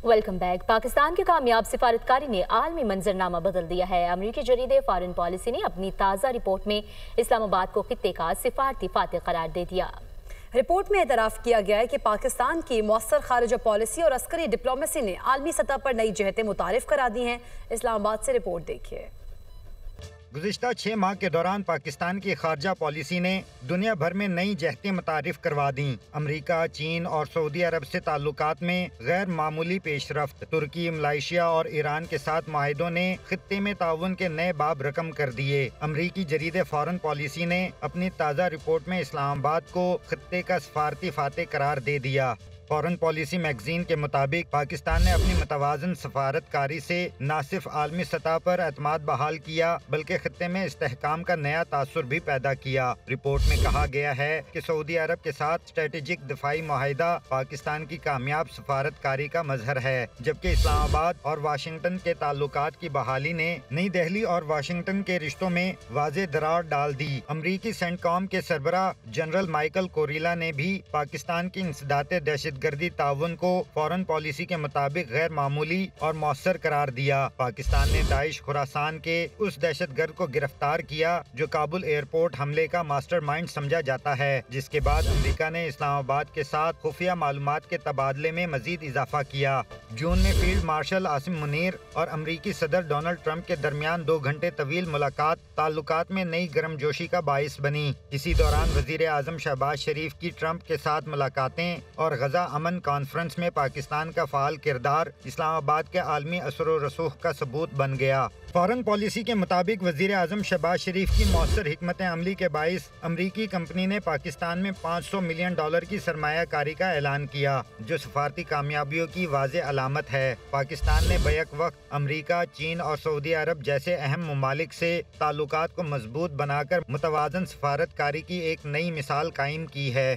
Welcome back. Pakistan के कामयाब सिफारतकारी ने आलमी मंजरनामा बदल दिया है। अमरीकी जरीदे फॉरेन पॉलिसी ने अपनी ताज़ा रिपोर्ट में इस्लामाबाद को खित्ते का सिफारती फातह करार दे दिया। रिपोर्ट में एतराफ़ किया गया है कि पाकिस्तान की मौसर खारिजा पॉलिसी और अस्करी डिप्लोमेसी ने आलमी सतह पर नई जहतें मुतारिफ करा दी हैं। इस्लामाबाद से रिपोर्ट देखिए। गुज़िश्ता 6 माह के दौरान पाकिस्तान की खारजा पॉलिसी ने दुनिया भर में नई जहतें मुतारिफ करवा दी। अमरीका, चीन और सऊदी अरब से ताल्लुकात में गैर मामूली पेशरफ्त, तुर्की, मलेशिया और ईरान के साथ माहिदों ने खित्ते में ताउन के नए बाब रकम कर दिए। अमरीकी जरीदे फॉरेन पॉलिसी ने अपनी ताज़ा रिपोर्ट में इस्लामाबाद को खित्ते का सफारती फातह करार दे दिया। फॉरेन पॉलिसी मैगजीन के मुताबिक पाकिस्तान ने अपनी मुतवाज़न सफारतकारी से न सिर्फ आलमी सतह पर एतमाद बहाल किया बल्कि खित्ते में इस्तेहकाम का नया तासुर भी पैदा किया। रिपोर्ट में कहा गया है कि सऊदी अरब के साथ स्ट्रेटेजिक दिफाई मुआहिदा पाकिस्तान की कामयाब सफारतकारी का मजहर है, जबकि इस्लामाबाद और वाशिंगटन के ताल्लुकात की बहाली ने नई दिल्ली और वाशिंगटन के रिश्तों में वाज़ेह दरार डाल दी। अमरीकी सेंटकॉम के सरबराह जनरल माइकल कोरिला ने भी पाकिस्तान की इंसदाते दहशत गर्दी ताउन को फॉरेन पॉलिसी के मुताबिक गैर मामूली और मौसर करार दिया। पाकिस्तान ने दाइश खुरासान के उस दहशतगर्द को गिरफ्तार किया जो काबुल एयरपोर्ट हमले का मास्टरमाइंड समझा जाता है, जिसके बाद अमेरिका ने इस्लामाबाद के साथ खुफिया मालूमात के तबादले में मजीद इजाफा किया। जून में फील्ड मार्शल आसिम मुनीर और अमरीकी सदर डोनाल्ड ट्रंप के दरमियान 2 घंटे तवील मुलाकात ताल्लुकात में नई गर्मजोशी का बाइस बनी। इसी दौरान वजीर आजम शहबाज शरीफ की ट्रंप के साथ मुलाकातें और गजा अमन कॉन्फ्रेंस में पाकिस्तान का फाल किरदार इस्लामाबाद के आलमी असर व रसूख का सबूत बन गया। फॉरेन पॉलिसी के मुताबिक वजीर आजम शहबाज शरीफ की मौसर हिकमत अमली के बाइस अमरीकी कंपनी ने पाकिस्तान में $500 मिलियन की सरमायाकारी का ऐलान किया, जो सफारती कामयाबियों की वाज़ेह अलामत है। पाकिस्तान ने बैक वक्त अमरीका, चीन और सऊदी अरब जैसे अहम ममालिक से ताल्लुकात को मजबूत बनाकर मुतवाज़न सफारतकारी की एक नई मिसाल कायम की है।